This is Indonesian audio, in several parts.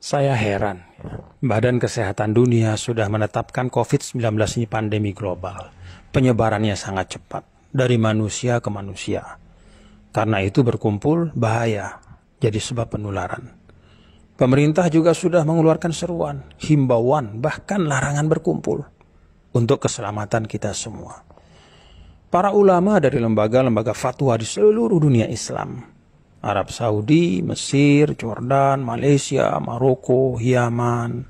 Saya heran, Badan Kesehatan Dunia sudah menetapkan COVID-19 ini pandemi global. Penyebarannya sangat cepat, dari manusia ke manusia. Karena itu berkumpul bahaya, jadi sebab penularan. Pemerintah juga sudah mengeluarkan seruan, himbauan, bahkan larangan berkumpul untuk keselamatan kita semua. Para ulama dari lembaga-lembaga fatwa di seluruh dunia Islam, Arab Saudi, Mesir, Jordan, Malaysia, Maroko, Yaman,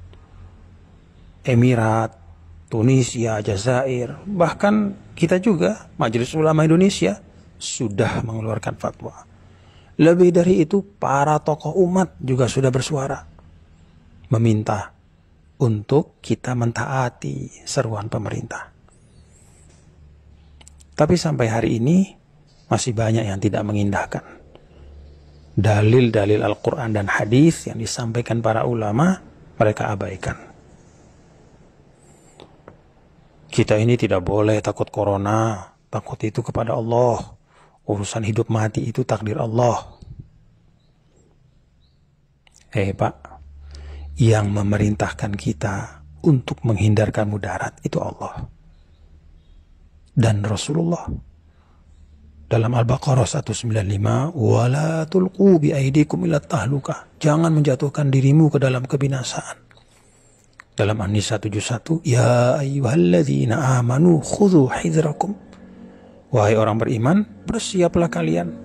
Emirat, Tunisia, Jazair, bahkan kita juga, Majelis Ulama Indonesia, sudah mengeluarkan fatwa. Lebih dari itu, para tokoh umat juga sudah bersuara, meminta untuk kita mentaati seruan pemerintah. Tapi sampai hari ini, masih banyak yang tidak mengindahkan dalil-dalil Al-Quran dan hadis yang disampaikan para ulama, mereka abaikan. Kita ini tidak boleh takut corona, takut itu kepada Allah. Urusan hidup mati itu takdir Allah. Pak, yang memerintahkan kita untuk menghindarkan mudarat itu Allah dan Rasulullah. Dalam Al-Baqarah 195, wala tulqu bi aidikum ila tahlukah. Jangan menjatuhkan dirimu ke dalam kebinasaan. Dalam An-Nisa 71, ya ayyuhalladzina amanu khudhu hidrakum. Wahai orang beriman, bersiaplah kalian.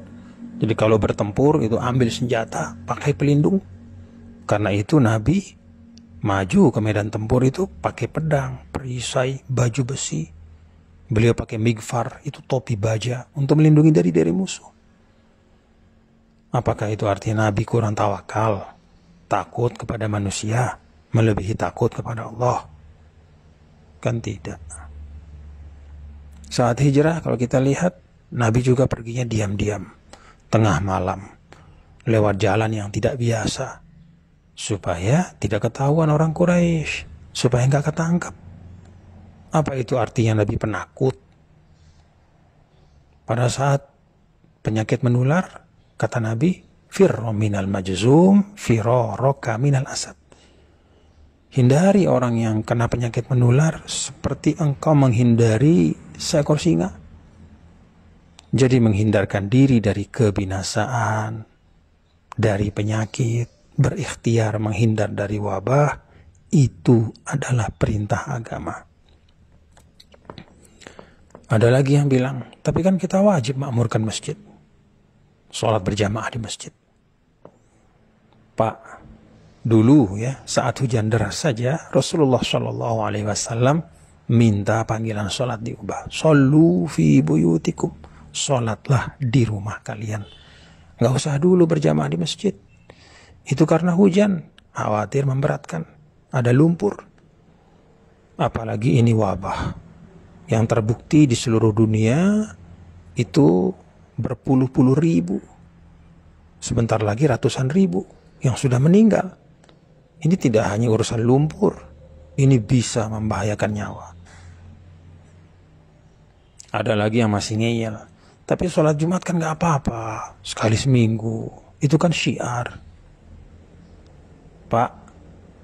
Jadi kalau bertempur itu ambil senjata, pakai pelindung. Karena itu Nabi maju ke medan tempur itu pakai pedang, perisai, baju besi. Beliau pakai migfar, itu topi baja, untuk melindungi dari musuh. Apakah itu artinya Nabi kurang tawakal, takut kepada manusia, melebihi takut kepada Allah? Kan tidak. Saat hijrah, kalau kita lihat, Nabi juga perginya diam-diam, tengah malam, lewat jalan yang tidak biasa, supaya tidak ketahuan orang Quraisy, supaya nggak ketangkap. Apa itu artinya Nabi penakut? Pada saat penyakit menular, kata Nabi, firro minal majzum, firoroka minal asad. Hindari orang yang kena penyakit menular seperti engkau menghindari seekor singa. Jadi menghindarkan diri dari kebinasaan, dari penyakit, berikhtiar menghindar dari wabah, itu adalah perintah agama. Ada lagi yang bilang, tapi kan kita wajib makmurkan masjid. Sholat berjamaah di masjid. Pak, dulu ya, saat hujan deras saja, Rasulullah SAW minta panggilan sholat diubah. Shollu fi buyutikum. Sholatlah di rumah kalian. Nggak usah dulu berjamaah di masjid. Itu karena hujan, khawatir memberatkan. Ada lumpur. Apalagi ini wabah yang terbukti di seluruh dunia itu berpuluh-puluh ribu. Sebentar lagi ratusan ribu yang sudah meninggal. Ini tidak hanya urusan lumpur, ini bisa membahayakan nyawa. Ada lagi yang masih ngeyel, tapi sholat Jumat kan gak apa-apa, sekali seminggu, itu kan syiar. Pak,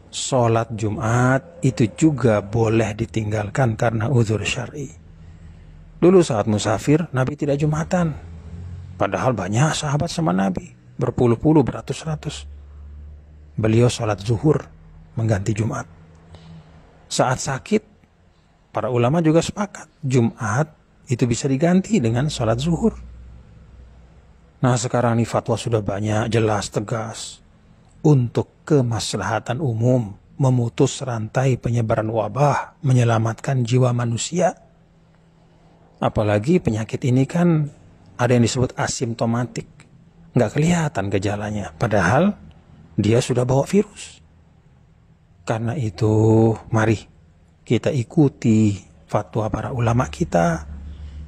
sholat Jumat itu juga boleh ditinggalkan karena uzur syar'i. Dulu saat musafir, Nabi tidak Jumatan. Padahal banyak sahabat sama Nabi, berpuluh-puluh, beratus-ratus. Beliau sholat zuhur, mengganti Jumat. Saat sakit, para ulama juga sepakat, Jumat itu bisa diganti dengan sholat zuhur. Nah sekarang ini fatwa sudah banyak, jelas, tegas. Untuk kemaslahatan umum, memutus rantai penyebaran wabah, menyelamatkan jiwa manusia. Apalagi penyakit ini kan ada yang disebut asimptomatik, nggak kelihatan gejalanya, padahal dia sudah bawa virus. Karena itu, mari kita ikuti fatwa para ulama kita,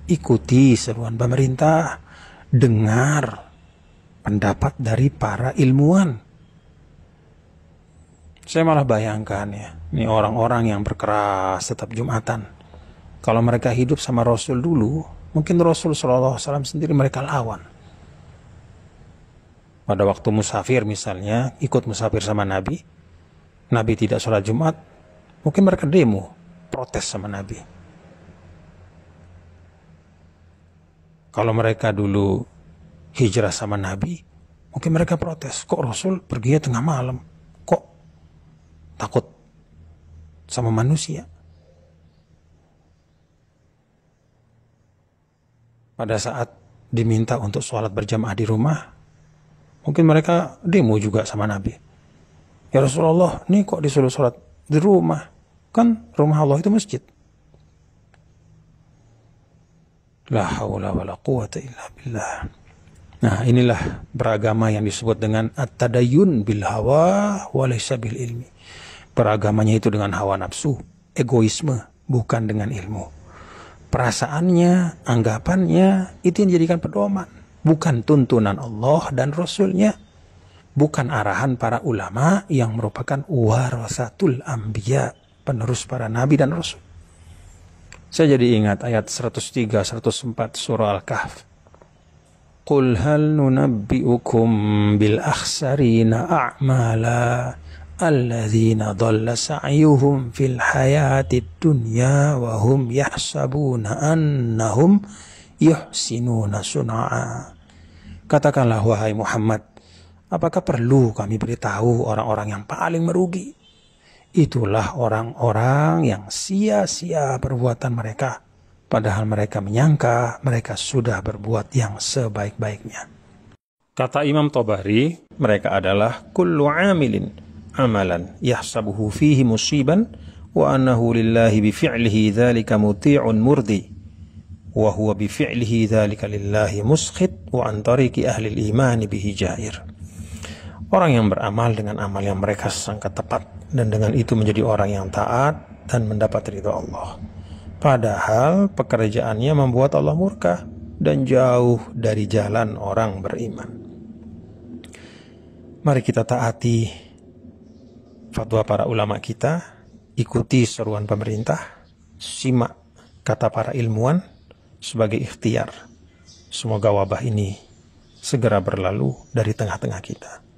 ikuti seruan pemerintah, dengar pendapat dari para ilmuwan. Saya malah bayangkan ya, ini orang-orang yang berkeras tetap Jumatan. Kalau mereka hidup sama Rasul dulu, mungkin Rasul SAW sendiri mereka lawan. Pada waktu musafir misalnya, ikut musafir sama Nabi, Nabi tidak sholat Jumat, mungkin mereka demo, protes sama Nabi. Kalau mereka dulu hijrah sama Nabi, mungkin mereka protes, kok Rasul perginya tengah malam, kok takut sama manusia. Pada saat diminta untuk sholat berjamaah di rumah, mungkin mereka demo juga sama Nabi. Ya Rasulullah, ini kok disuruh sholat di rumah? Kan rumah Allah itu masjid. La haula wa la quwata illa billah. Nah, inilah beragama yang disebut dengan at-tadayyun bil hawa wa laysa bil ilmi. Beragamanya itu dengan hawa nafsu, egoisme, bukan dengan ilmu. Perasaannya, anggapannya, itu yang dijadikan pedoman. Bukan tuntunan Allah dan Rasulnya. Bukan arahan para ulama yang merupakan warasatul anbiya, penerus para nabi dan rasul. Saya jadi ingat ayat 103, 104 surah Al-Kahf. Qul hal nunabbi'ukum bil akhsarina a'mala alladzina dhalla sa'yuhum fil hayatid dunya wa hum yahsabuna annahum yuhsinuna sun'a. Katakanlah wahai Muhammad, apakah perlu kami beritahu orang-orang yang paling merugi? Itulah orang-orang yang sia-sia perbuatan mereka, padahal mereka menyangka mereka sudah berbuat yang sebaik-baiknya. Kata Imam Tabari, mereka adalah kullu amilin amalan yahsabuhu fihi musiban wa annahu lillahi bifi'lihi dzalika muti'un murdi wa huwa bifi'lihi dzalika lillahi muskhit wa an tariqi ahli al-iman bihi jair. Orang yang beramal dengan amal yang mereka sangka tepat dan dengan itu menjadi orang yang taat dan mendapat ridha Allah. Padahal pekerjaannya membuat Allah murka dan jauh dari jalan orang beriman. Mari kita taati fatwa para ulama kita, ikuti seruan pemerintah, simak kata para ilmuwan sebagai ikhtiar. Semoga wabah ini segera berlalu dari tengah-tengah kita.